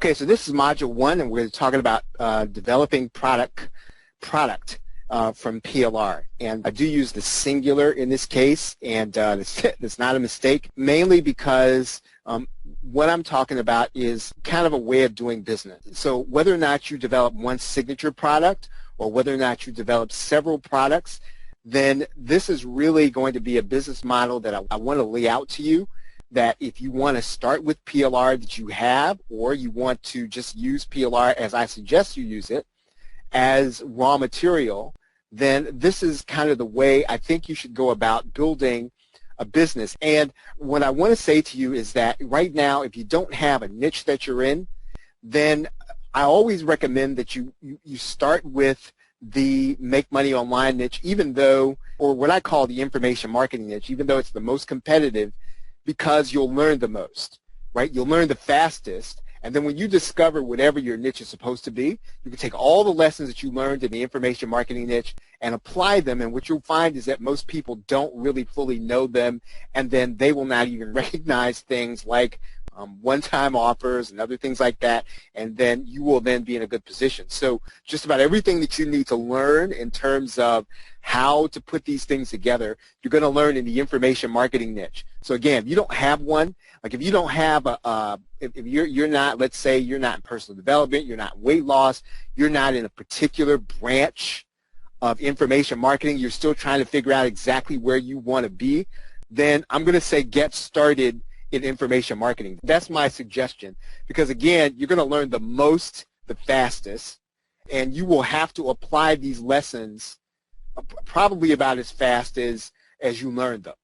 Okay, so this is module 1, and we're talking about developing product from PLR. And I do use the singular in this case, and that's not a mistake, mainly because what I'm talking about is kind of a way of doing business. So whether or not you develop one signature product or whether or not you develop several products, then this is really going to be a business model that I want to lay out to you, that if you want to start with PLR that you have, or you want to just use PLR as I suggest you use it as raw material, then this is kind of the way I think you should go about building a business. And what I want to say to you is that right now, if you don't have a niche that you're in, then I always recommend that you start with the make money online niche, even though, or what I call the information marketing niche, even though it's the most competitive, because you'll learn the most, right? You'll learn the fastest, and then when you discover whatever your niche is supposed to be, you can take all the lessons that you learned in the information marketing niche and apply them, and what you'll find is that most people don't really fully know them, and then they will not even recognize things like one-time offers and other things like that, and then you will then be in a good position. So just about everything that you need to learn in terms of how to put these things together, you're going to learn in the information marketing niche. So again, if you don't have one, like if you don't have if you're not, let's say you're not in personal development, you're not in weight loss, you're not in a particular branch of information marketing, you're still trying to figure out exactly where you want to be, then I'm going to say get started in information marketing. That's my suggestion, because again, you're going to learn the most, the fastest, and you will have to apply these lessons probably about as fast as you learn them.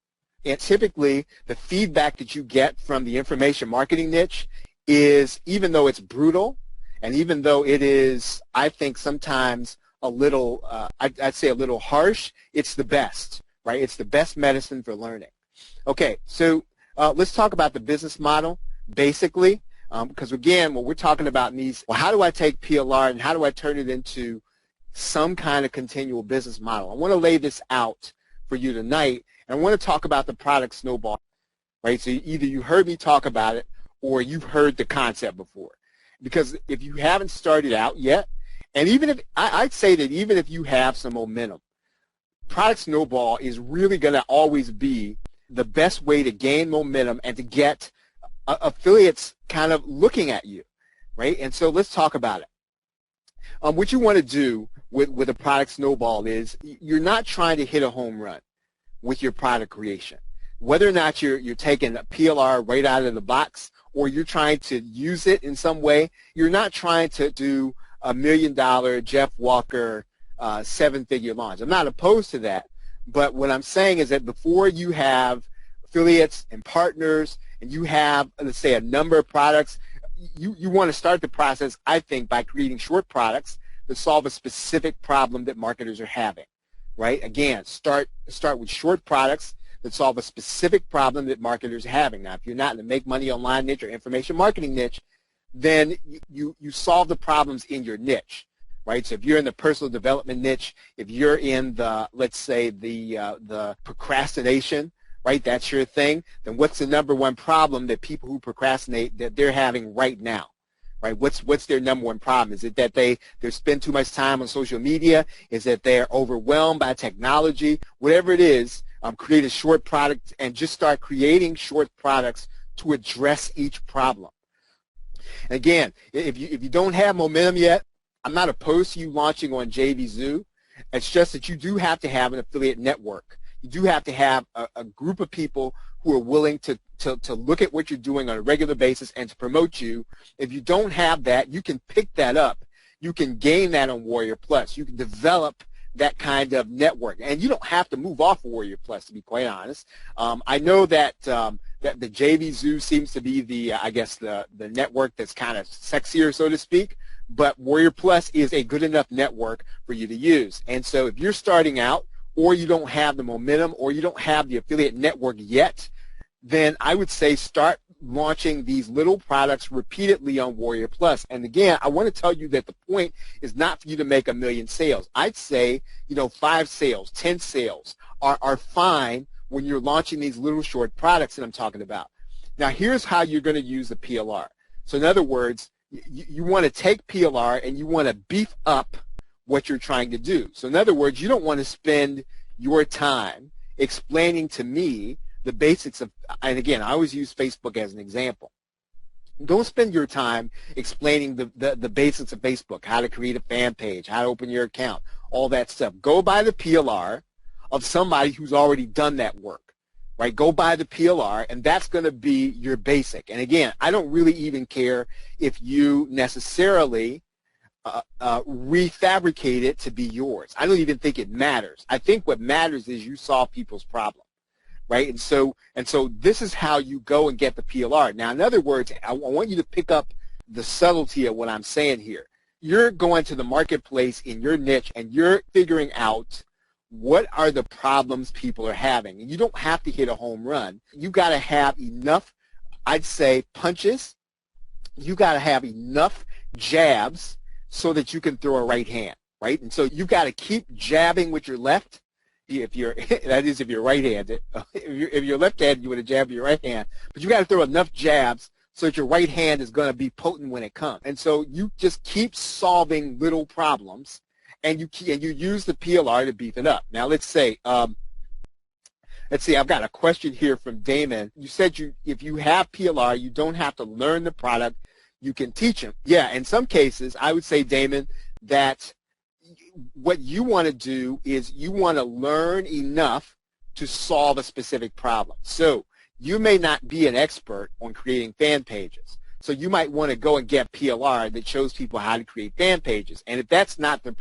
And typically, the feedback that you get from the information marketing niche is, even though it's brutal, and even though it is, I think, sometimes a little, I'd say a little harsh, it's the best, right? It's the best medicine for learning. Okay, so let's talk about the business model, basically, because again, what we're talking about in these, well, how do I take PLR and how do I turn it into some kind of continual business model? I want to lay this out for you tonight, and I want to talk about the product Snowball, right? So either you heard me talk about it or you've heard the concept before. Because if you haven't started out yet, and even if, I'd say that even if you have some momentum, product Snowball is really going to always be the best way to gain momentum and to get affiliates kind of looking at you, right? And so let's talk about it. What you want to do with a product Snowball is you're not trying to hit a home run with your product creation. Whether or not you're taking a PLR right out of the box or you're trying to use it in some way, you're not trying to do $1 million Jeff Walker 7-figure launch. I'm not opposed to that. But what I'm saying is that before you have affiliates and partners and you have, let's say, a number of products, you want to start the process, I think, by creating short products that solve a specific problem that marketers are having, right? Again, start with short products that solve a specific problem that marketers are having. Now, if you're not in the make money online niche or information marketing niche, then you solve the problems in your niche. Right, so if you're in the personal development niche, if you're in the, let's say, the procrastination, right, that's your thing, then what's the number one problem that people who procrastinate that they're having right now, right? What's their number one problem? Is it that they spend too much time on social media? Is it they're overwhelmed by technology? Whatever it is, create a short product and just start creating short products to address each problem. And again, if you don't have momentum yet, I'm not opposed to you launching on JVZoo. It's just that you do have to have an affiliate network. You do have to have a group of people who are willing to look at what you're doing on a regular basis and to promote you. If you don't have that, you can pick that up. You can gain that on Warrior Plus. You can develop that kind of network. And you don't have to move off Warrior Plus, to be quite honest. I know that that the JVZoo seems to be the, I guess, the network that's kind of sexier, so to speak. But Warrior Plus is a good enough network for you to use. And so if you're starting out or you don't have the momentum or you don't have the affiliate network yet, then I would say start launching these little products repeatedly on Warrior Plus. And again, I want to tell you that the point is not for you to make 1 million sales. I'd say, 5 sales, 10 sales are fine when you're launching these little short products that I'm talking about. Now, here's how you're going to use the PLR. So in other words, You want to take PLR and you want to beef up what you're trying to do. So in other words, you don't want to spend your time explaining to me the basics of, and again, I always use Facebook as an example. Don't spend your time explaining the basics of Facebook, how to create a fan page, how to open your account, all that stuff. Go buy the PLR of somebody who's already done that work, right? Go buy the PLR, and that's going to be your basic. And again, I don't really even care if you necessarily refabricate it to be yours. I don't even think it matters. I think what matters is you solve people's problems. Right, and so this is how you go and get the PLR. Now, in other words, I want you to pick up the subtlety of what I'm saying here. You're going to the marketplace in your niche, and you're figuring out what are the problems people are having. And you don't have to hit a home run. You got to have enough, I'd say, punches. You got to have enough jabs so that you can throw a right hand. Right, and so you got to keep jabbing with your left. If you're, that is if you're right-handed. If you're left-handed, you want to jab with your right hand. But you got to throw enough jabs so that your right hand is going to be potent when it comes. And so you just keep solving little problems, and you use the PLR to beef it up. Now let's see. I've got a question here from Damon. You said if you have PLR, you don't have to learn the product. You can teach them. Yeah, in some cases, I would say, Damon, that what you want to do is you want to learn enough to solve a specific problem. So you may not be an expert on creating fan pages. So you might want to go and get PLR that shows people how to create fan pages. And if that's not the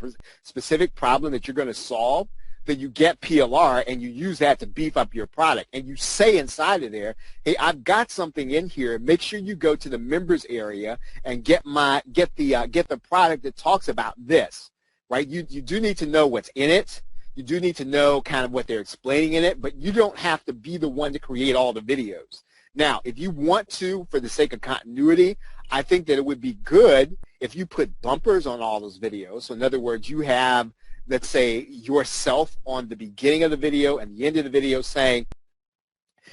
specific problem that you're going to solve, then you get PLR and you use that to beef up your product. And you say inside of there, hey, I've got something in here. Make sure you go to the members area and get the product that talks about this. Right? You do need to know what's in it. You do need to know kind of what they're explaining in it, but you don't have to be the one to create all the videos. Now, if you want to, for the sake of continuity, I think that it would be good if you put bumpers on all those videos. So in other words, you have, let's say, yourself on the beginning of the video and the end of the video saying,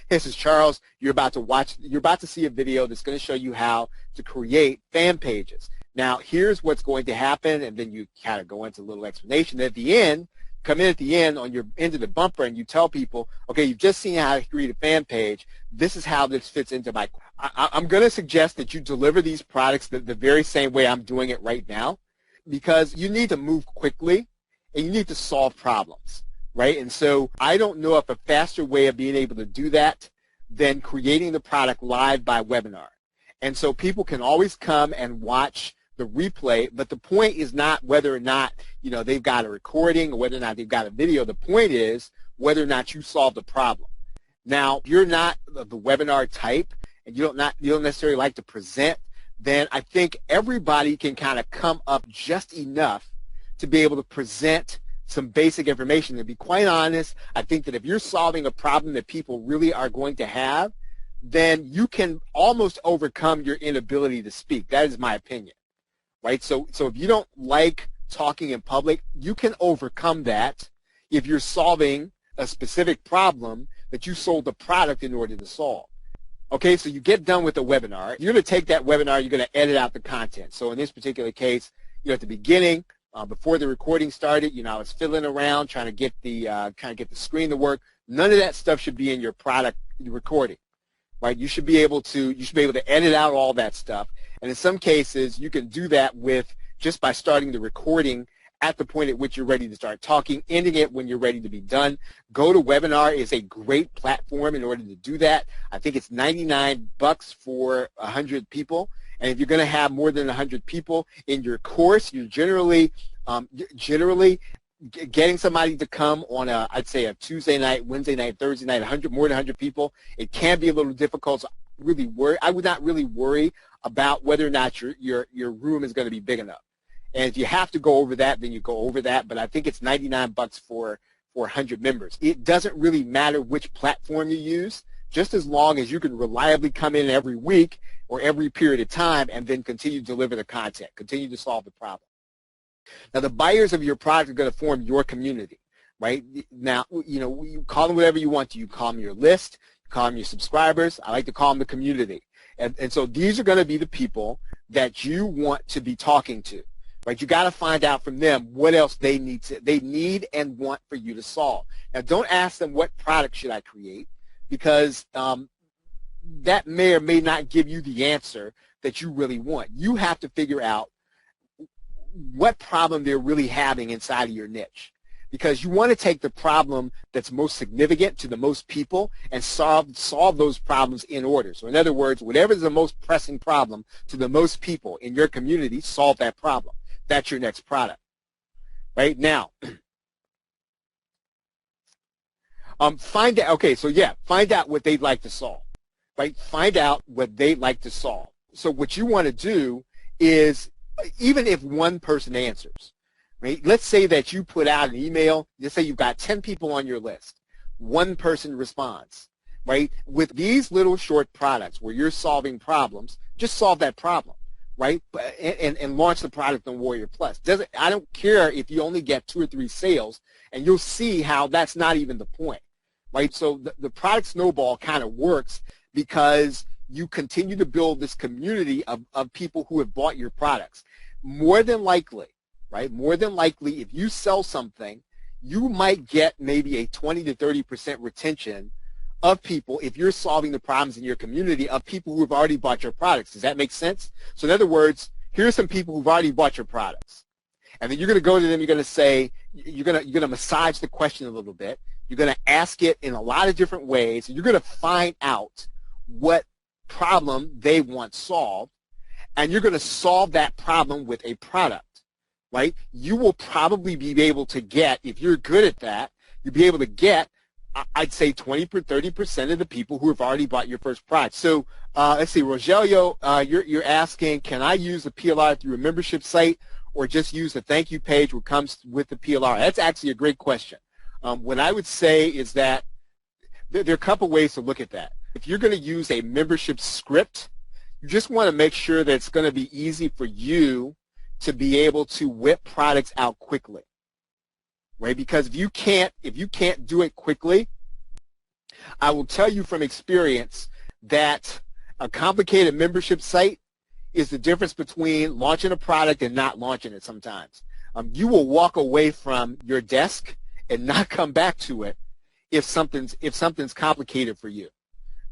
this is Charles, you're about to see a video that's going to show you how to create fan pages. Now, here's what's going to happen, and then you kind of go into a little explanation. At the end, come in at the end on your end of the bumper, and you tell people, okay, you've just seen how to create a fan page. This is how this fits into my. I'm going to suggest that you deliver these products the very same way I'm doing it right now, because you need to move quickly, and you need to solve problems, right? And so I don't know of a faster way of being able to do that than creating the product live by webinar. And so people can always come and watch the replay, but the point is not whether or not they've got a recording or whether or not they've got a video. The point is whether or not you solve the problem. Now, if you're not the webinar type and you don't necessarily like to present, then I think everybody can kind of come up just enough to be able to present some basic information. To be quite honest, I think that if you're solving a problem that people really are going to have, then you can almost overcome your inability to speak. That is my opinion. Right? So if you don't like talking in public, you can overcome that if you're solving a specific problem that you sold the product in order to solve. Okay, so you get done with the webinar. You're going to take that webinar, you're going to edit out the content. So in this particular case, at the beginning, before the recording started, I was fiddling around trying to get the screen to work. None of that stuff should be in your product recording. Right? You should be able to edit out all that stuff. And in some cases, you can do that just by starting the recording at the point at which you're ready to start talking, ending it when you're ready to be done. GoToWebinar is a great platform in order to do that. I think it's $99 for 100 people. And if you're going to have more than 100 people in your course, you're generally getting somebody to come on I'd say a Tuesday night, Wednesday night, Thursday night, more than 100 people. It can be a little difficult. So I would not really worry about whether or not your room is going to be big enough. And if you have to go over that, then you go over that. But I think it's $99 for 100 members. It doesn't really matter which platform you use, just as long as you can reliably come in every week or every period of time and then continue to deliver the content, continue to solve the problem. Now, the buyers of your product are going to form your community, right? Now, you call them whatever you want to. You call them your list, you call them your subscribers. I like to call them the community. And so these are going to be the people that you want to be talking to, right? You got to find out from them what else they need and want for you to solve. Now, don't ask them what product should I create, because that may or may not give you the answer that you really want. You have to figure out what problem they're really having inside of your niche, because you want to take the problem that's most significant to the most people and solve those problems in order. So in other words, whatever is the most pressing problem to the most people in your community, solve that problem. That's your next product. Right now, find out what they'd like to solve. Right? Find out what they'd like to solve. So what you want to do is, even if one person answers, right? Let's say that you put out an email. Let's say you've got 10 people on your list. One person responds, right? With these little short products where you're solving problems, just solve that problem, right? And launch the product on Warrior Plus. I don't care if you only get 2 or 3 sales, and you'll see how that's not even the point, right? So the product Snowball kind of works because you continue to build this community of people who have bought your products. More than likely, right? More than likely, if you sell something, you might get maybe a 20 to 30% retention of people if you're solving the problems in your community of people who have already bought your products. Does that make sense? So in other words, here's some people who've already bought your products. And then you're going to go to them, you're going to say, you're going to massage the question a little bit. You're going to ask it in a lot of different ways. And you're going to find out what problem they want solved, and you're going to solve that problem with a product, right? You will probably be able to get, if you're good at that, you'll be able to get, I'd say 20 or 30% of the people who have already bought your first product. So let's see, Rogelio, you're asking, can I use a PLR through a membership site or just use the thank you page what comes with the PLR? That's actually a great question. What I would say is that there are a couple ways to look at that. If you're going to use a membership script, you just want to make sure that it's going to be easy for you to be able to whip products out quickly, right? Because if you can't do it quickly, I will tell you from experience that a complicated membership site is the difference between launching a product and not launching it sometimes. You will walk away from your desk and not come back to it if something's complicated for you.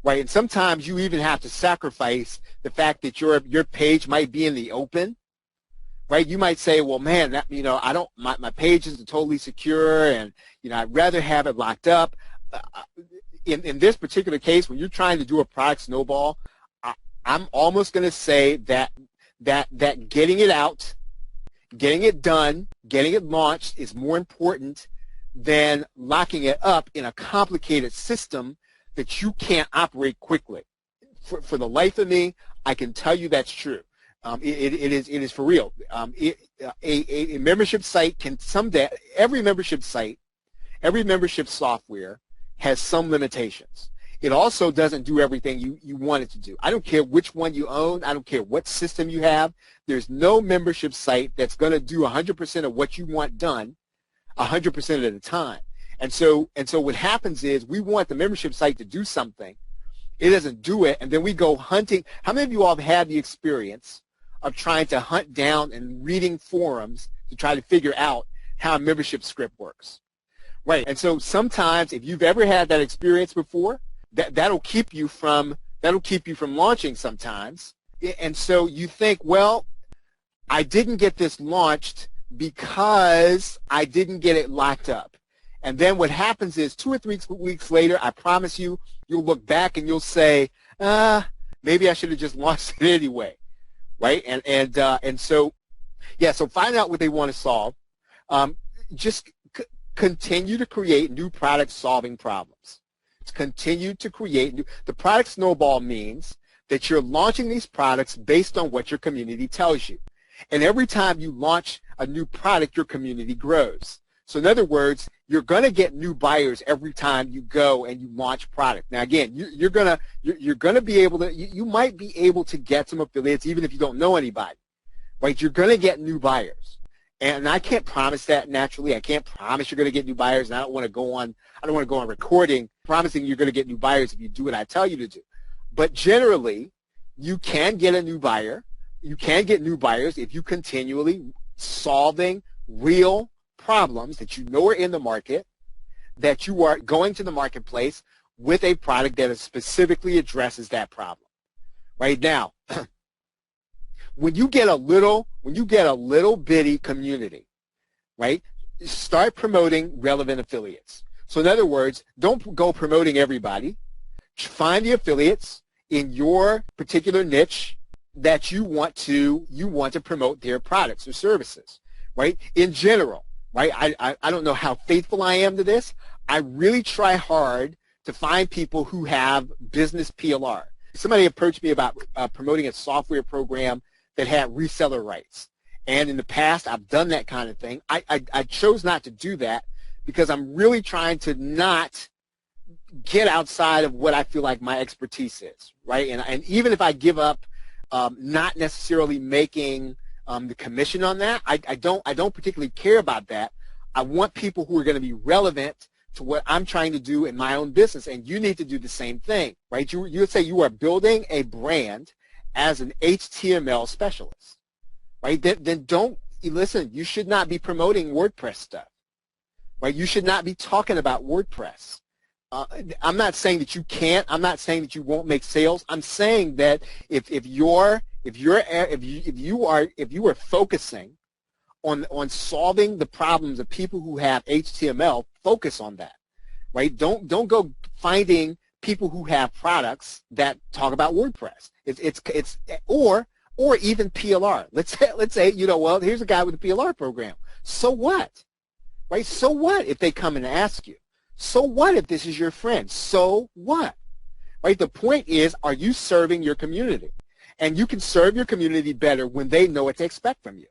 Right, and sometimes you even have to sacrifice the fact that your page might be in the open, right? You might say, well, man, my page isn't totally secure, and I'd rather have it locked up. In this particular case, when you're trying to do a product Snowball, I'm almost going to say that getting it out, getting it done, getting it launched is more important than locking it up in a complicated system that you can't operate quickly. For the life of me, I can tell you that's true. It is for real. A membership site can someday, every membership site, every membership software has some limitations. It also doesn't do everything you want it to do. I don't care which one you own. I don't care what system you have. There's no membership site that's going to do 100% of what you want done 100% of the time. And so what happens is we want the membership site to do something. It doesn't do it, and then we go hunting. How many of you all have had the experience of trying to hunt down and reading forums to try to figure out how a membership script works? Right. And so sometimes, if you've ever had that experience before, that'll keep you from launching sometimes. And so you think, well, I didn't get this launched because I didn't get it locked up. And then what happens is 2 or 3 weeks later, I promise you, you'll look back and you'll say, maybe I should have just launched it anyway, right? And so, yeah. So find out what they want to solve. Just continue to create new products solving problems. Continue to create new. The product Snowball means that you're launching these products based on what your community tells you. And every time you launch a new product, your community grows. So in other words, you're going to get new buyers every time you go and you launch product. Now again, you're going to be able to, you might be able to get some affiliates even if you don't know anybody, right? You're going to get new buyers. And I can't promise that naturally. I can't promise you're going to get new buyers, and I don't want to go on recording promising you're going to get new buyers if you do what I tell you to do. But generally, you can get a new buyer You can get new buyers if you continually solving real problems that you know are in the market, that you are going to the marketplace with a product that specifically addresses that problem. Right now, when you get a little bitty community, right, start promoting relevant affiliates. So in other words, don't go promoting everybody. Find the affiliates in your particular niche that you want to promote their products or services, right? In general, right? I don't know how faithful I am to this. I really try hard to find people who have business PLR. Somebody approached me about promoting a software program that had reseller rights. And in the past, I've done that kind of thing. I chose not to do that because I'm really trying to not get outside of what I feel like my expertise is, right? And even if I give up not necessarily making the commission on that, I don't particularly care about that. I want people who are going to be relevant to what I'm trying to do in my own business, and you need to do the same thing, right? You would say you are building a brand as an HTML specialist, right? Then don't listen. You should not be promoting WordPress stuff, right? You should not be talking about WordPress. I'm not saying that you can't. I'm not saying that you won't make sales. I'm saying that if you are focusing on solving the problems of people who have HTML, focus on that, right? Don't go finding people who have products that talk about WordPress. Or even PLR. Let's say well, here's a guy with a PLR program. So what, right? So what if they come and ask you? So what if this is your friend? So what? Right? The point is, are you serving your community? And you can serve your community better when they know what to expect from you.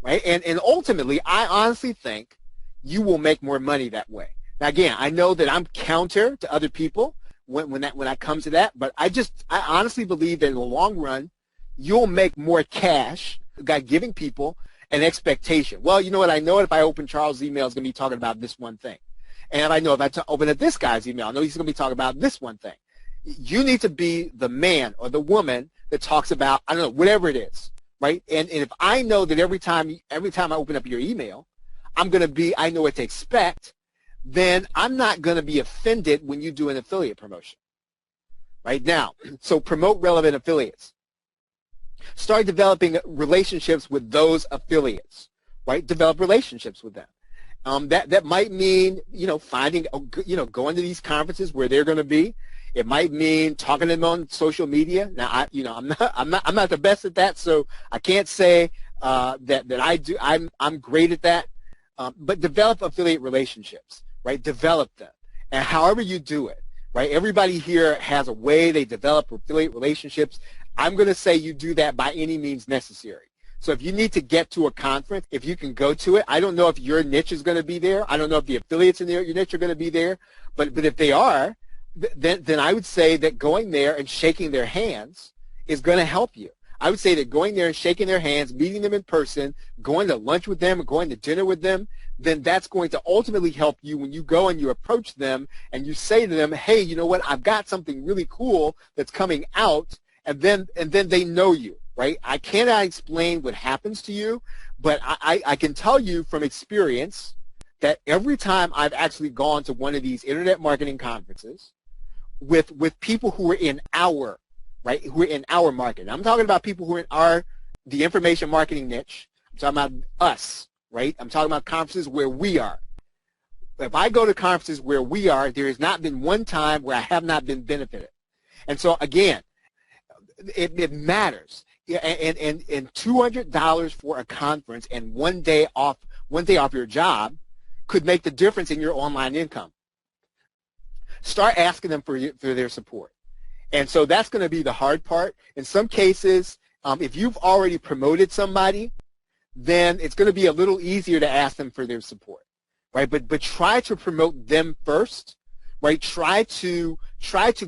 Right? And ultimately, I honestly think you will make more money that way. Now again, I know that I'm counter to other people when I come to that, but I honestly believe that in the long run, you'll make more cash by giving people an expectation. Well, you know what? I know if I open Charles' email, it's going to be talking about this one thing. And I know if I open up this guy's email, I know he's going to be talking about this one thing. You need to be the man or the woman that talks about, I don't know, whatever it is, right? And if I know that every time I open up your email, I know what to expect, then I'm not going to be offended when you do an affiliate promotion. Right now, so promote relevant affiliates. Start developing relationships with those affiliates, right? Develop relationships with them. That might mean, finding, going to these conferences where they're going to be. It might mean talking to them on social media. Now, I'm not the best at that, so I can't say that I do. I'm great at that. But develop affiliate relationships, right? Develop them, and however you do it, right? Everybody here has a way they develop affiliate relationships. I'm going to say you do that by any means necessary. So if you need to get to a conference, if you can go to it, I don't know if your niche is going to be there. I don't know if the affiliates in your niche are going to be there. But if they are, then I would say that going there and shaking their hands is going to help you. I would say that going there and shaking their hands, meeting them in person, going to lunch with them, or going to dinner with them, then that's going to ultimately help you when you go and you approach them and you say to them, hey, you know what, I've got something really cool that's coming out, and then they know you. Right? I cannot explain what happens to you, but I can tell you from experience that every time I've actually gone to one of these internet marketing conferences with people who are in our, right, who are in our market. I'm talking about people who are in the information marketing niche. I'm talking about us, right? I'm talking about conferences where we are. If I go to conferences where we are, there has not been one time where I have not been benefited. And so again, it matters. Yeah, and $200 for a conference and one day off your job could make the difference in your online income. Start asking them for their support. And so that's going to be the hard part. In some cases, if you've already promoted somebody, then it's going to be a little easier to ask them for their support, right? But try to promote them first, right? Try to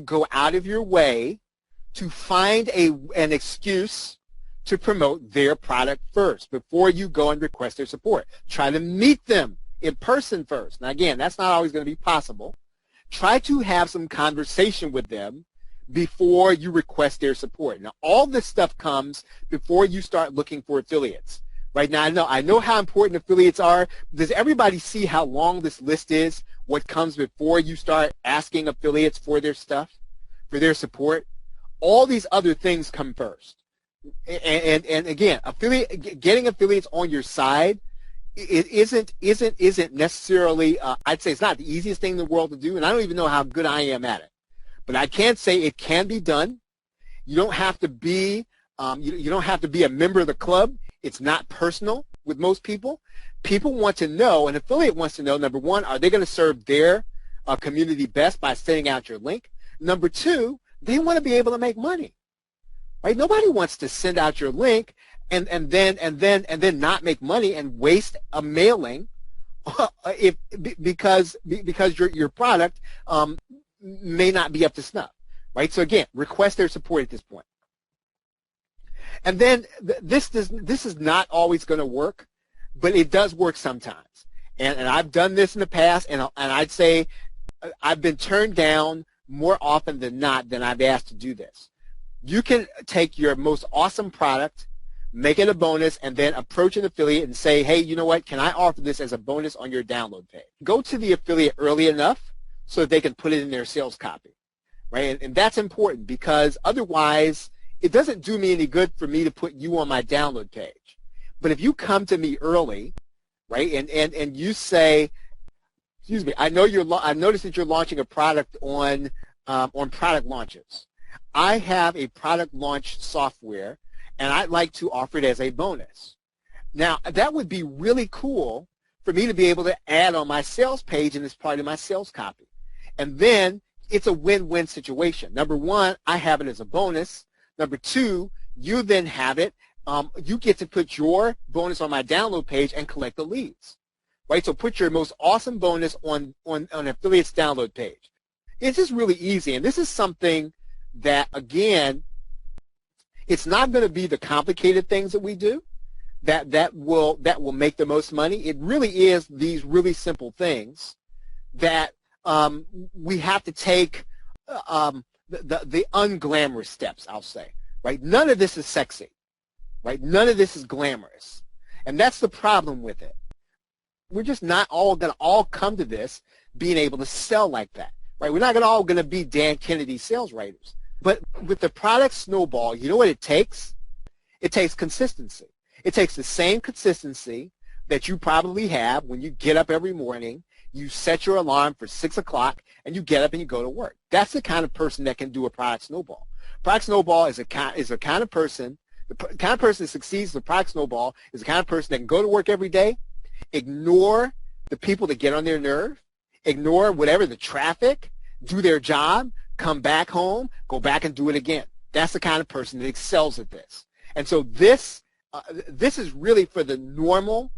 go out of your way to find an excuse to promote their product first before you go and request their support. Try to meet them in person first. Now, again, that's not always going to be possible. Try to have some conversation with them before you request their support. Now, all this stuff comes before you start looking for affiliates. Right now, I know how important affiliates are. Does everybody see how long this list is? What comes before you start asking affiliates for their stuff, for their support? All these other things come first. And again, getting affiliates on your side, it isn't necessarily. I'd say it's not the easiest thing in the world to do, and I don't even know how good I am at it. But I can say it can be done. You don't have to be you don't have to be a member of the club. It's not personal with most people. People want to know, an affiliate wants to know, number one, are they going to serve their community best by sending out your link? Number two, they want to be able to make money. Right? Nobody wants to send out your link and then not make money and waste a mailing because your product may not be up to snuff. Right? So again, request their support at this point. And then this is not always going to work, but it does work sometimes. And I've done this in the past, and I'd say I've been turned down more often than not than I've asked to do this. You can take your most awesome product, make it a bonus, and then approach an affiliate and say, hey, you know what, can I offer this as a bonus on your download page? Go to the affiliate early enough so that they can put it in their sales copy, right? And that's important because otherwise, it doesn't do me any good for me to put you on my download page. But if you come to me early, right, and you say, excuse me, I noticed that you're launching a product on product launches. I have a product launch software, and I'd like to offer it as a bonus. Now, that would be really cool for me to be able to add on my sales page and as part of my sales copy. And then it's a win-win situation. Number one, I have it as a bonus. Number two, you then have it. You get to put your bonus on my download page and collect the leads, right? So put your most awesome bonus on affiliate's download page. It's just really easy, and this is something that, again, it's not going to be the complicated things that we do that will make the most money. It really is these really simple things that we have to take. The unglamorous steps, I'll say, right? None of this is sexy, right? None of this is glamorous. And that's the problem with it. We're just not all going to all come to this being able to sell like that, right? We're not all going to be Dan Kennedy sales writers. But with the product Snowball, you know what it takes? It takes consistency. It takes the same consistency that you probably have when you get up every morning, you set your alarm for 6 o'clock, and you get up and you go to work. That's the kind of person that can do a product Snowball. Product Snowball is a kind of person, the kind of person that succeeds with Product Snowball is the kind of person that can go to work every day, ignore the people that get on their nerve, ignore whatever the traffic, do their job, come back home, go back and do it again. That's the kind of person that excels at this. And so this is really for the normal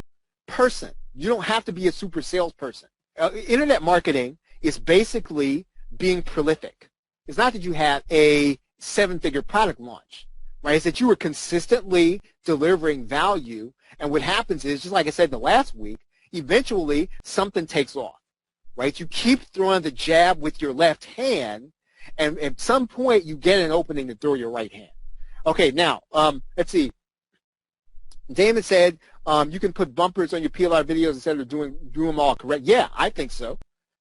person. You don't have to be a super salesperson. Internet marketing is basically being prolific. It's not that you have a 7-figure product launch, right? It's that you are consistently delivering value, and what happens is, just like I said the last week, eventually something takes off, right? You keep throwing the jab with your left hand, and at some point you get an opening to throw your right hand. Okay, now, let's see. Damon said you can put bumpers on your PLR videos instead of doing them all correct. Yeah, I think so.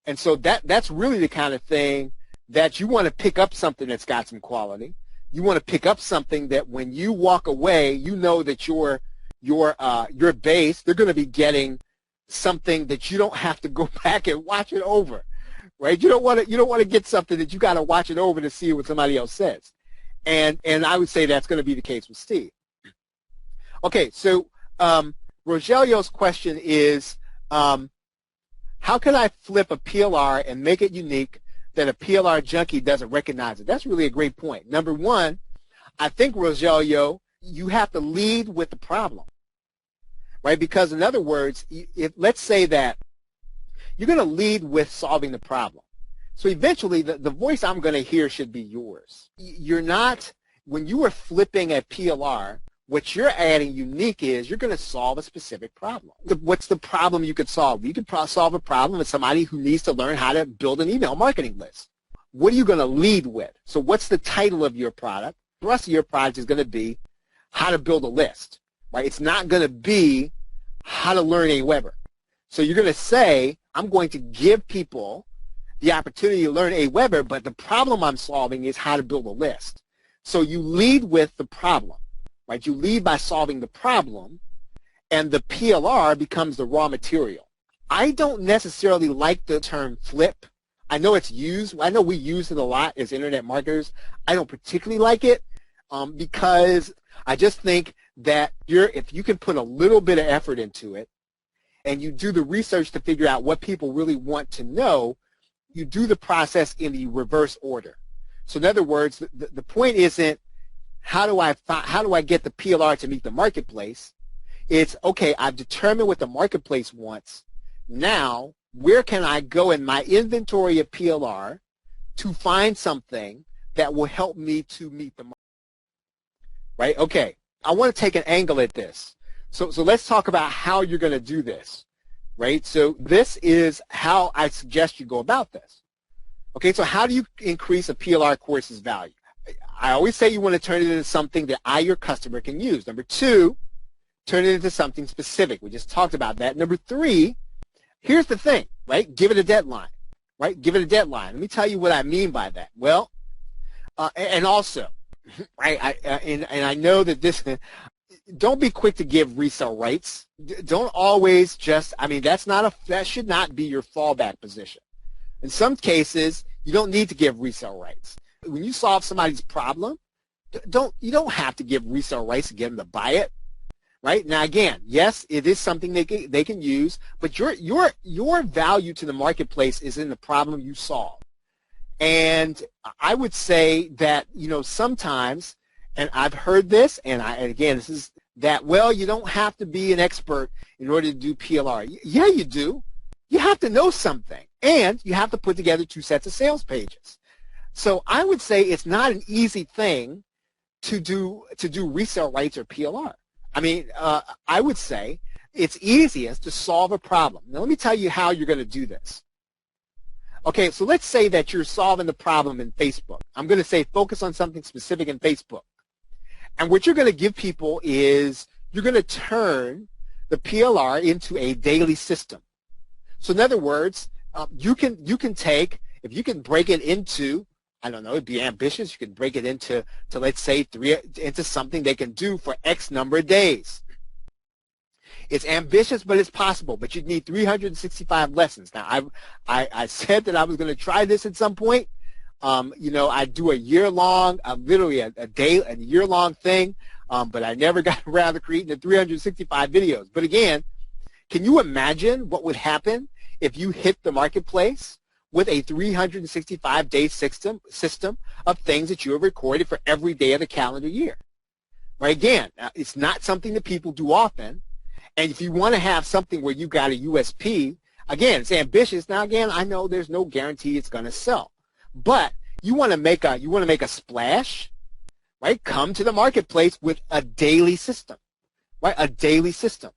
And so that's really the kind of thing that you want to pick up something that's got some quality. You want to pick up something that when you walk away, you know that your base, they're going to be getting something that you don't have to go back and watch it over, right? You don't want to get something that you got to watch it over to see what somebody else says. And I would say that's going to be the case with Steve. Okay, so Rogelio's question is, how can I flip a PLR and make it unique that a PLR junkie doesn't recognize it? That's really a great point. Number one, I think, Rogelio, you have to lead with the problem, right? Because in other words, let's say that you're going to lead with solving the problem. So eventually the voice I'm going to hear should be yours. You're not, when you are flipping a PLR, what you're adding unique is you're going to solve a specific problem. What's the problem you could solve? You could solve a problem with somebody who needs to learn how to build an email marketing list. what are you going to lead with? So what's the title of your product? The rest of your product is going to be how to build a list, right? It's not going to be how to learn Aweber. So you're going to say, I'm going to give people the opportunity to learn Aweber, but the problem I'm solving is how to build a list. So you lead with the problem, right? You lead by solving the problem, and the PLR becomes the raw material. I don't necessarily like the term flip. I know it's used. I know we use it a lot as internet marketers. I don't particularly like it because I just think that if you can put a little bit of effort into it and you do the research to figure out what people really want to know, you do the process in the reverse order. So in other words, the point isn't how do I get the PLR to meet the marketplace? It's, okay, I've determined what the marketplace wants. Now, where can I go in my inventory of PLR to find something that will help me to meet the market? Right? Okay, I want to take an angle at this. So let's talk about how you're going to do this. Right? So this is how I suggest you go about this. Okay, so how do you increase a PLR course's value? I always say you want to turn it into something that your customer, can use. Number two, turn it into something specific. We just talked about that. Number three, here's the thing, right? Give it a deadline, right? Give it a deadline. Let me tell you what I mean by that. Well, and also, right, and I know that this, don't be quick to give resale rights. Don't always just, that should not be your fallback position. In some cases, you don't need to give resale rights. When you solve somebody's problem, you don't have to give resale rights to get them to buy it. Right? Now again, yes, it is something they can use, but your value to the marketplace is in the problem you solve. And I would say that, sometimes, and I've heard this, and again, this is that, well, you don't have to be an expert in order to do PLR. Yeah, you do. You have to know something, and you have to put together 2 sets of sales pages. So I would say it's not an easy thing to do resale rights or PLR. I would say it's easiest to solve a problem. Now, let me tell you how you're going to do this. Okay, so let's say that you're solving the problem in Facebook. I'm going to say focus on something specific in Facebook. And what you're going to give people is you're going to turn the PLR into a daily system. So in other words, you can take, if you can break it into, I don't know, it'd be ambitious. You can break it into let's say into something they can do for X number of days. It's ambitious, but it's possible. But you'd need 365 lessons. Now, I said that I was going to try this at some point. I do a year-long, literally a year-long thing, but I never got around to creating the 365 videos. But again, can you imagine what would happen if you hit the marketplace with a 365-day system of things that you have recorded for every day of the calendar year? Right? Again, it's not something that people do often. And if you want to have something where you've got a USP, again, it's ambitious. Now, again, I know there's no guarantee it's going to sell, but you want to make a splash, right? Come to the marketplace with a daily system, right? A daily system.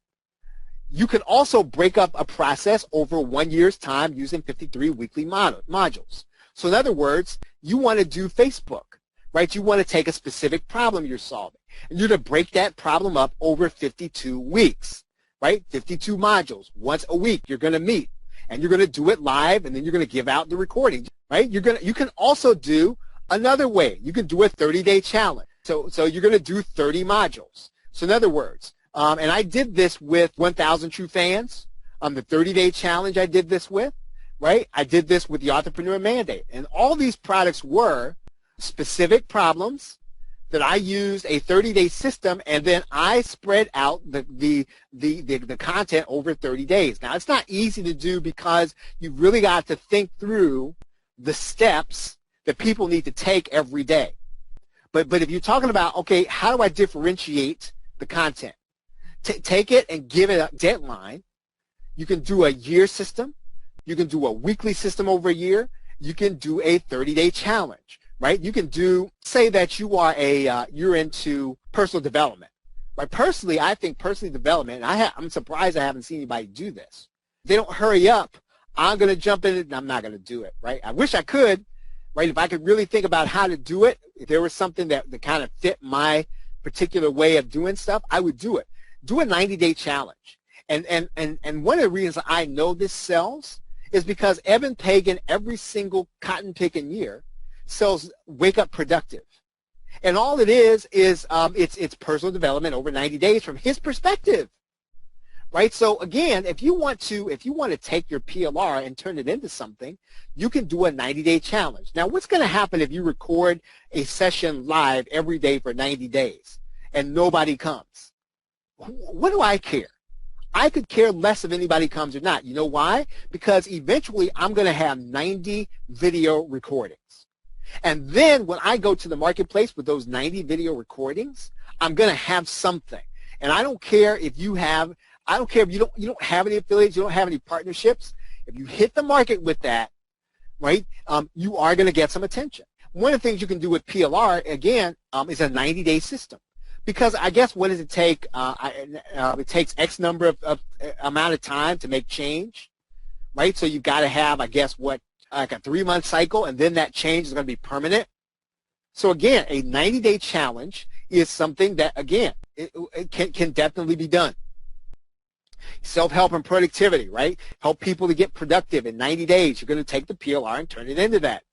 You can also break up a process over 1 year's time using 53 weekly modules. So in other words, you want to do Facebook, right? You want to take a specific problem you're solving, and you're to break that problem up over 52 weeks, right? 52 modules. Once a week, you're going to meet, and you're going to do it live, and then you're going to give out the recording, right? You can also do another way. You can do a 30-day challenge. So you're going to do 30 modules. So in other words, and I did this with 1,000 True Fans, the 30-day challenge I did this with, right? I did this with the Entrepreneur Mandate. And all these products were specific problems that I used a 30-day system, and then I spread out the content over 30 days. Now, it's not easy to do because you really got to think through the steps that people need to take every day. But if you're talking about, okay, how do I differentiate the content? Take it and give it a deadline. You can do a year system. You can do a weekly system over a year. You can do a 30-day challenge, right? You can do, say that you are you're into personal development, right? Personally, I think personal development, and I'm surprised I haven't seen anybody do this. They don't hurry up. I'm going to jump in it, and I'm not going to do it, right? I wish I could, right? If I could really think about how to do it, if there was something that kind of fit my particular way of doing stuff, I would do it. Do a 90-day challenge. And one of the reasons I know this sells is because Evan Pagan, every single cotton picking year, sells Wake Up Productive. And all it is it's personal development over 90 days from his perspective. Right? So again, if you want to take your PLR and turn it into something, you can do a 90-day challenge. Now, what's going to happen if you record a session live every day for 90 days and nobody comes? What do I care? I could care less if anybody comes or not. You know why? Because eventually I'm going to have 90 video recordings. And then when I go to the marketplace with those 90 video recordings, I'm going to have something. And I don't care if you have you don't have any affiliates, you don't have any partnerships. If you hit the market with that, right, you are going to get some attention. One of the things you can do with PLR, again, is a 90-day system. Because I guess what does it take? It takes X number of amount of time to make change, right? So you've got to have, I guess, like a 3-month cycle, and then that change is going to be permanent. So again, a 90-day challenge is something that, again, it can definitely be done. Self-help and productivity, right? Help people to get productive in 90 days. You're going to take the PLR and turn it into that.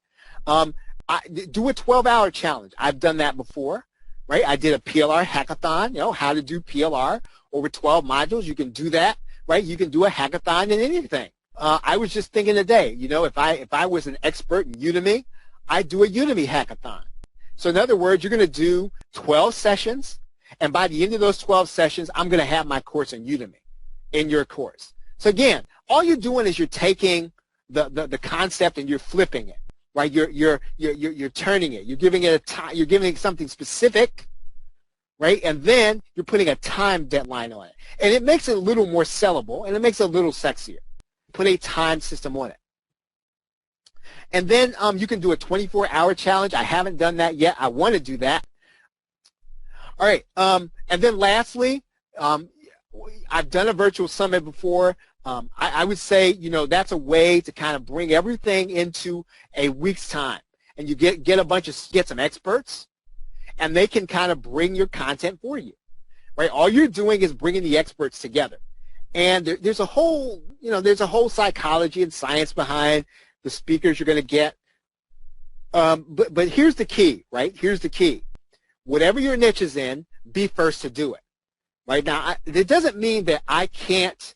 Do a 12-hour challenge. I've done that before, right? I did a PLR hackathon, how to do PLR over 12 modules. You can do that, right? You can do a hackathon in anything. I was just thinking today, if I was an expert in Udemy, I'd do a Udemy hackathon. So in other words, you're going to do 12 sessions, and by the end of those 12 sessions, I'm going to have my course on Udemy in your course. So again, all you're doing is you're taking the concept and you're flipping it, right? You're turning it. You're giving it a time. You're giving it something specific, right? And then you're putting a time deadline on it, and it makes it a little more sellable, and it makes it a little sexier. Put a time system on it. And then you can do a 24-hour challenge. I haven't done that yet. I want to do that. All right. And then lastly, I've done a virtual summit before. I would say, that's a way to kind of bring everything into a week's time. And you get some experts, and they can kind of bring your content for you, right? All you're doing is bringing the experts together. And there's a whole psychology and science behind the speakers you're going to get. But here's the key, right? Here's the key. Whatever your niche is in, be first to do it. Right now, it doesn't mean that I can't.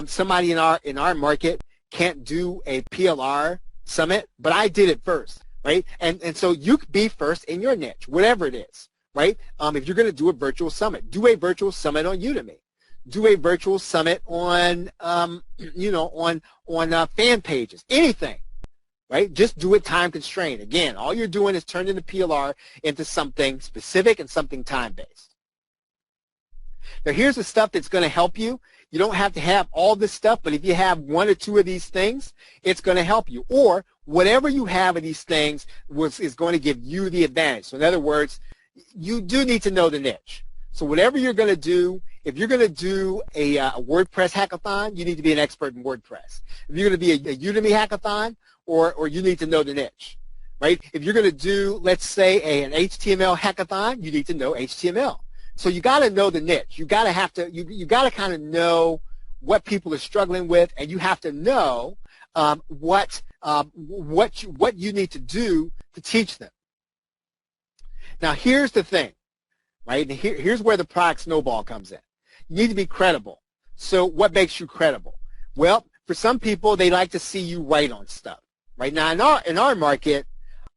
Somebody in our market can't do a PLR summit, but I did it first, right? And so you could be first in your niche, whatever it is, right? If you're going to do a virtual summit, do a virtual summit on Udemy. Do a virtual summit on, on fan pages, anything, right? Just do it time constrained. Again, all you're doing is turning the PLR into something specific and something time-based. Now, here's the stuff that's going to help you. You don't have to have all this stuff, but if you have 1 or 2 of these things, it's going to help you. Or whatever you have of these things is going to give you the advantage. So in other words, you do need to know the niche. So whatever you're going to do, if you're going to do a WordPress hackathon, you need to be an expert in WordPress. If you're going to be a Udemy hackathon, or you need to know the niche, right? If you're going to do, let's say, an HTML hackathon, you need to know HTML. So you got to know the niche. You got to kind of know what people are struggling with, and you have to know what you need to do to teach them. Now, here's the thing, right? Here's where the product snowball comes in. You need to be credible. So what makes you credible? Well, for some people, they like to see you write on stuff. Right now, in our market,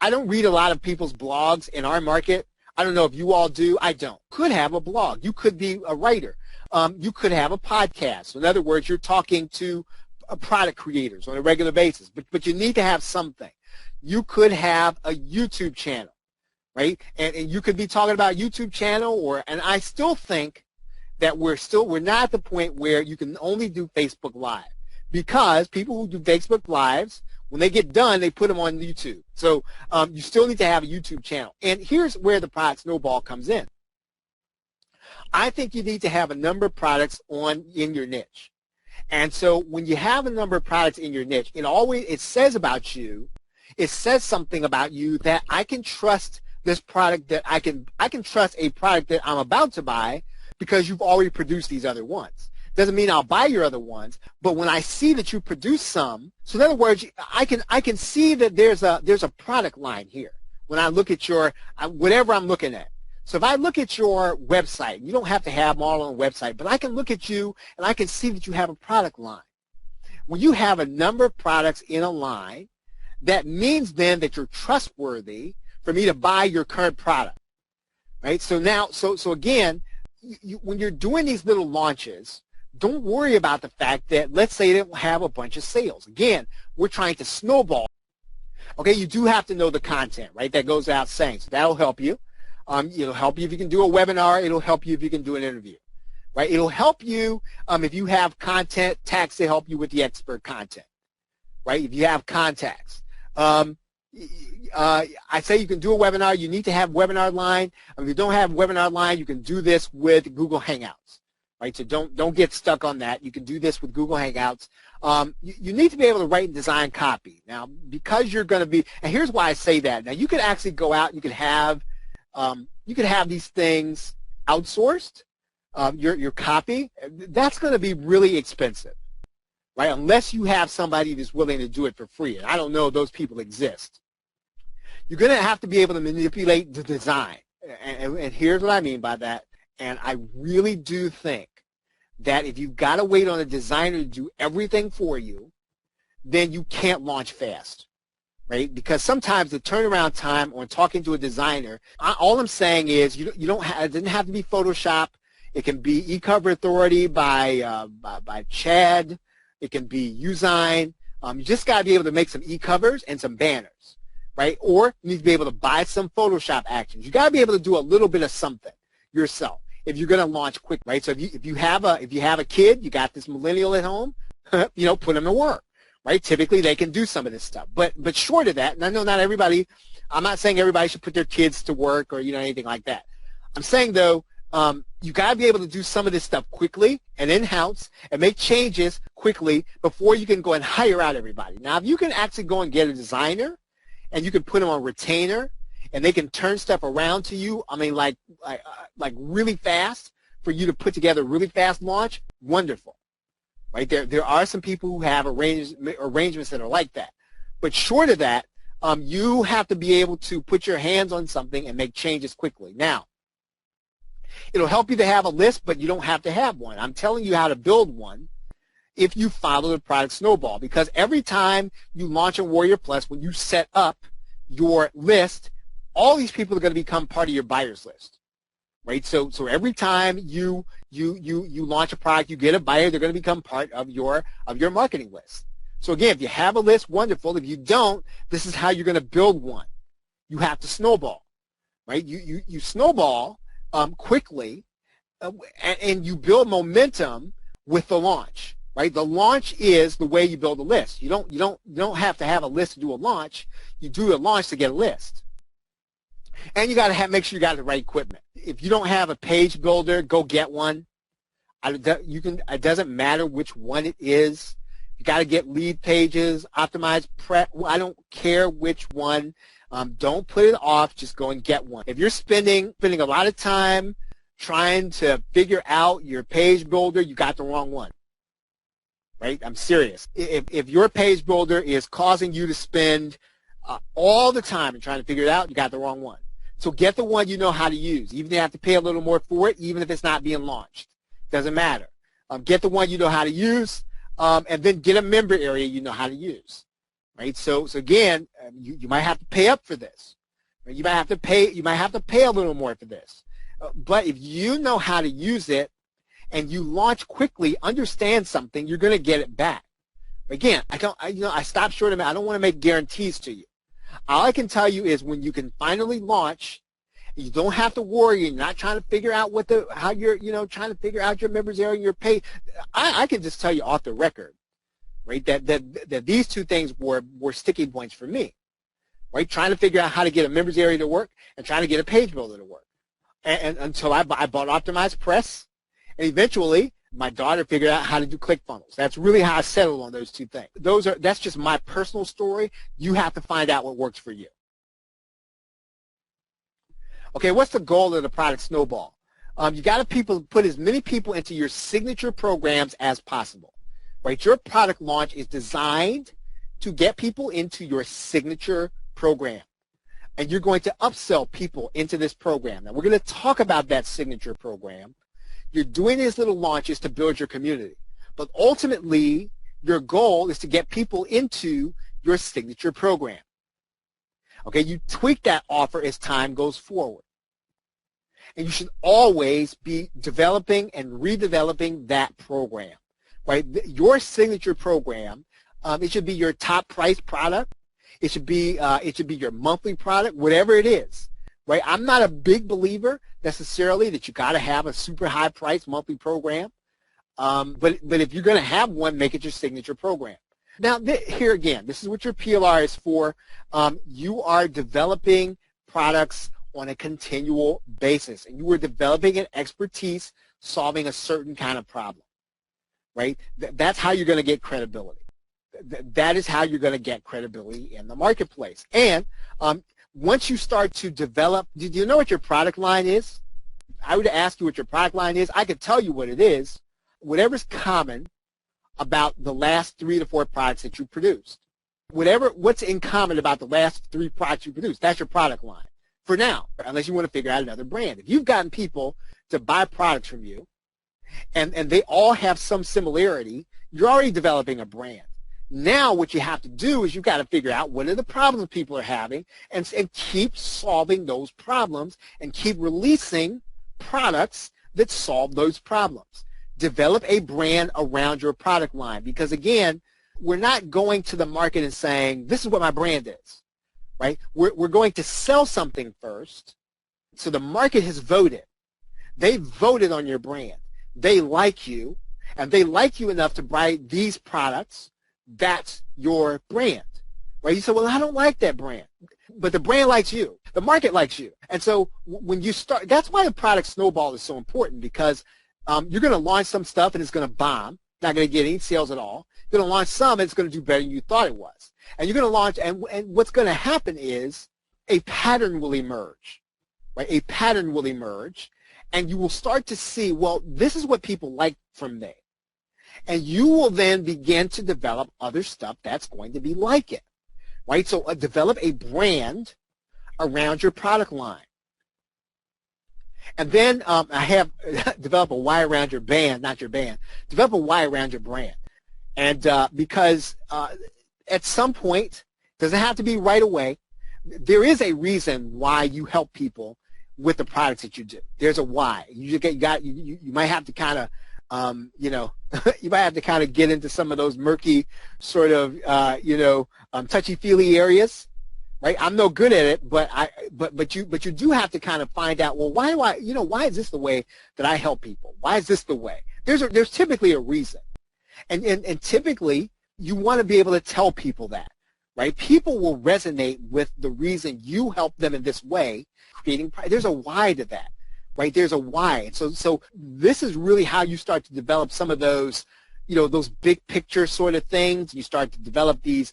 I don't read a lot of people's blogs in our market. I don't know if you all do. I don't. Could have a blog. You could be a writer. You could have a podcast. So in other words, you're talking to product creators on a regular basis, but you need to have something. You could have a YouTube channel, right? And you could be talking about YouTube channel, and I still think that we're not at the point where you can only do Facebook Live, because people who do Facebook Lives, when they get done, they put them on YouTube. So you still need to have a YouTube channel. And here's where the product snowball comes in. I think you need to have a number of products in your niche. And so when you have a number of products in your niche, it says about you it says something about you that I can trust this product, that I can trust a product that I'm about to buy because you've already produced these other ones. Doesn't mean I'll buy your other ones, but when I see that you produce some, so in other words, I can see that there's a product line here when I look at your whatever I'm looking at. So if I look at your website, you don't have to have them all on a website, but I can look at you and I can see that you have a product line. When you have a number of products in a line, that means then that you're trustworthy for me to buy your current product, right? So now, so again, when you're doing these little launches, don't worry about the fact that, let's say, they don't have a bunch of sales. Again, we're trying to snowball. Okay, you do have to know the content, right? That goes without saying. So that'll help you. It'll help you if you can do a webinar. It'll help you if you can do an interview, right? It'll help you if you have content tags to help you with the expert content, right? If you have contacts. I say you can do a webinar. You need to have webinar line. If you don't have webinar line, you can do this with Google Hangouts, right? So don't get stuck on that. You can do this with Google Hangouts. You need to be able to write and design copy. Now, because you're going to be, and here's why I say that. Now, you could actually go out. You could have these things outsourced. Your copy. That's going to be really expensive, right? Unless you have somebody that's willing to do it for free. And I don't know if those people exist. You're going to have to be able to manipulate the design. And here's what I mean by that. And I really do think that if you've got to wait on a designer to do everything for you, then you can't launch fast, right? Because sometimes the turnaround time on talking to a designer, all I'm saying is it doesn't have to be Photoshop. It can be eCover Authority by Chad. It can be Usign. You just got to be able to make some e-covers and some banners, right? Or you need to be able to buy some Photoshop actions. You got to be able to do a little bit of something yourself if you're going to launch quick, right? So if you have a kid, you got this millennial at home, put them to work, right? Typically they can do some of this stuff, but short of that, and I know not everybody. I'm not saying everybody should put their kids to work or anything like that. I'm saying though, you got to be able to do some of this stuff quickly and in-house and make changes quickly before you can go and hire out everybody. Now, if you can actually go and get a designer and you can put them on retainer and they can turn stuff around to you, I mean, like really fast for you to put together a really fast launch, wonderful, right? There are some people who have arrangements that are like that. But short of that, you have to be able to put your hands on something and make changes quickly. Now, it'll help you to have a list, but you don't have to have one. I'm telling you how to build one if you follow the product Snowball, because every time you launch a Warrior Plus, when you set up your list, all these people are going to become part of your buyers list, right? So every time you launch a product, you get a buyer, they're going to become part of your marketing list. So again, if you have a list, wonderful. If you don't, this is how you're going to build one. You have to snowball, right? You snowball quickly, and you build momentum with the launch, right? The launch is the way you build a list. You don't have to have a list to do a launch. You do a launch to get a list. And you got to make sure you got the right equipment. If you don't have a page builder, go get one. It doesn't matter which one it is. You got to get lead pages, optimize prep. I don't care which one. Don't put it off. Just go and get one. If you're spending a lot of time trying to figure out your page builder, you got the wrong one, right? I'm serious. If your page builder is causing you to spend all the time and trying to figure it out, you got the wrong one. So get the one you know how to use. Even if you have to pay a little more for it, even if it's not being launched. Doesn't matter. Get the one you know how to use, and then get a member area you know how to use. Right? So again, you might have to pay up for this. Right? You might have to pay a little more for this. But if you know how to use it and you launch quickly, understand something, you're going to get it back. Again, I stop short of it. I don't want to make guarantees to you. All I can tell you is when you can finally launch, you don't have to worry. You're not trying to figure out how you're trying to figure out your members area and your pay. I can just tell you off the record, right, that these two things were sticking points for me, right? Trying to figure out how to get a members area to work and trying to get a page builder to work. And until I bought Optimized Press, and eventually My daughter figured out how to do ClickFunnels. That's really how I settled on those two things. That's just my personal story. You have to find out what works for you. Okay, what's the goal of the product Snowball? You got to put as many people into your signature programs as possible. Right? Your product launch is designed to get people into your signature program. And you're going to upsell people into this program. Now, we're going to talk about that signature program. You're doing these little launches to build your community. But ultimately, your goal is to get people into your signature program. Okay, you tweak that offer as time goes forward. And you should always be developing and redeveloping that program. Right? Your signature program, it should be your top price product. It should be your monthly product, whatever it is. Right? I'm not a big believer necessarily that you got to have a super high price monthly program. But if you're going to have one, make it your signature program. Now, here again, this is what your PLR is for. You are developing products on a continual basis, and you are developing an expertise solving a certain kind of problem. Right? That's how you're going to get credibility. That is how you're going to get credibility in the marketplace. And once you start to develop, do you know what your product line is? I would ask you what your product line is. I could tell you what it is. Whatever's common about the last 3 to 4 products that you produced. What's in common about the last 3 products you produced, that's your product line. For now, unless you want to figure out another brand. If you've gotten people to buy products from you, and they all have some similarity, you're already developing a brand. Now what you have to do is you've got to figure out what are the problems people are having and keep solving those problems and keep releasing products that solve those problems. Develop a brand around your product line because, again, we're not going to the market and saying, this is what my brand is, right? We're going to sell something first. So the market has voted. They voted on your brand. They like you, and they like you enough to buy these products. That's your brand, right? You say, well, I don't like that brand, but the brand likes you. The market likes you. And so when you start, that's why the product Snowball is so important because you're going to launch some stuff and it's going to bomb, not going to get any sales at all. You're going to launch some and it's going to do better than you thought it was. And you're going to launch, and what's going to happen is a pattern will emerge, right? A pattern will emerge, and you will start to see, well, this is what people like from me. And you will then begin to develop other stuff that's going to be like it, right? So develop a brand around your product line. And then I have develop a why around your band, not your band. Develop a why around your brand. And because at some point, doesn't have to be right away, there is a reason why you help people with the products that you do. There's a why. You might have to kind of you might have to kind of get into some of those murky sort of, touchy-feely areas, right? I'm no good at it, but you do have to kind of find out, well, why is this the way that I help people? Why is this the way? There's typically a reason, and typically you want to be able to tell people that, right? People will resonate with the reason you help them in this way. There's a why to that. Right, there's a why. So this is really how you start to develop some of those, those big picture sort of things. You start to develop these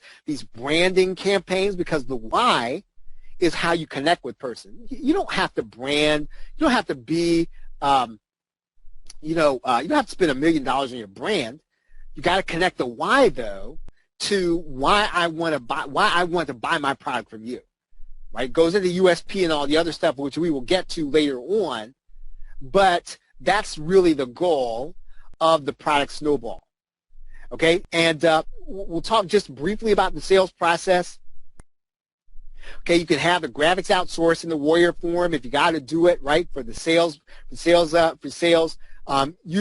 branding campaigns because the why is how you connect with person. You don't have to brand. You don't have to be, you don't have to spend $1 million on your brand. You got to connect the why though to why I want to buy my product from you. Right, it goes into USP and all the other stuff, which we will get to later on, but that's really the goal of the product Snowball. Okay, and we'll talk just briefly about the sales process. Okay, you can have the graphics outsourced in the Warrior form if you got to do it right for the sales. Use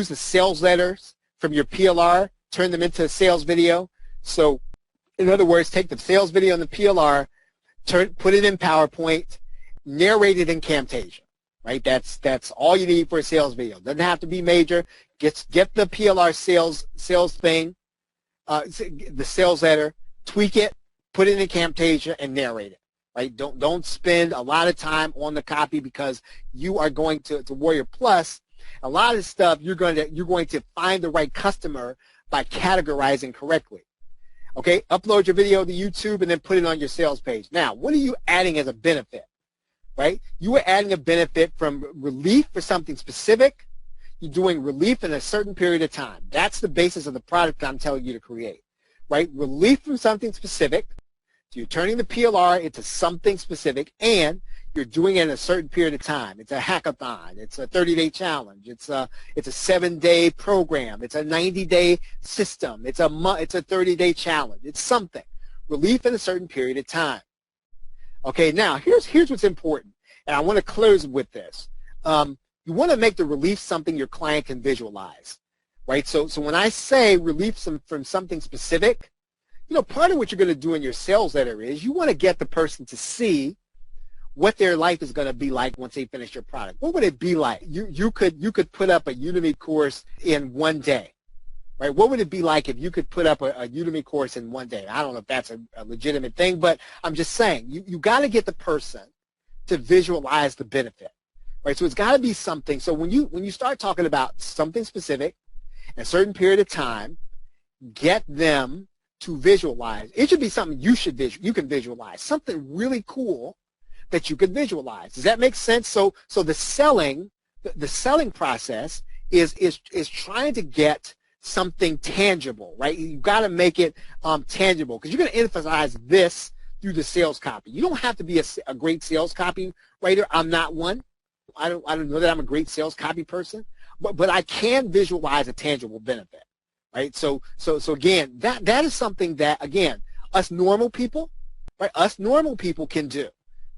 the sales letters from your PLR, turn them into a sales video. So, in other words, take the sales video and the PLR. Put it in PowerPoint, narrate it in Camtasia, right? That's all you need for a sales video. Doesn't have to be major. Get the PLR sales thing, the sales letter, tweak it, put it in Camtasia, and narrate it, right? Don't spend a lot of time on the copy because you are going to Warrior Plus. A lot of stuff you're going to find the right customer by categorizing correctly. Okay, upload your video to YouTube and then put it on your sales page. Now, what are you adding as a benefit? Right? You are adding a benefit from relief for something specific. You're doing relief in a certain period of time. That's the basis of the product I'm telling you to create. Right? Relief from something specific. So you're turning the PLR into something specific, and you're doing it in a certain period of time. It's a hackathon. It's a 30-day challenge. It's a 7-day program. It's a 90-day system. It's a 30-day challenge. It's something. Relief in a certain period of time. Okay, now here's what's important, and I want to close with this. You want to make the relief something your client can visualize, right? So when I say relief from something specific, part of what you're going to do in your sales letter is you want to get the person to see what their life is going to be like once they finish your product. What would it be like? You could put up a Udemy course in one day, right? What would it be like if you could put up a Udemy course in one day? I don't know if that's a legitimate thing, but I'm just saying you got to get the person to visualize the benefit, right? So it's got to be something. So when you start talking about something specific in a certain period of time, get them to visualize. It should be something you can visualize, something really cool that you could visualize. Does that make sense? So the selling process is trying to get something tangible, right? You've got to make it tangible, because you're going to emphasize this through the sales copy. You don't have to be a great sales copy writer. I'm not one. I don't know that I'm a great sales copy person, but I can visualize a tangible benefit. Right, so again, that is something that, again, us normal people can do,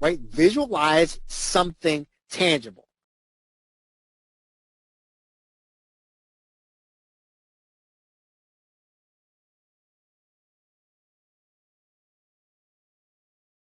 right? Visualize something tangible.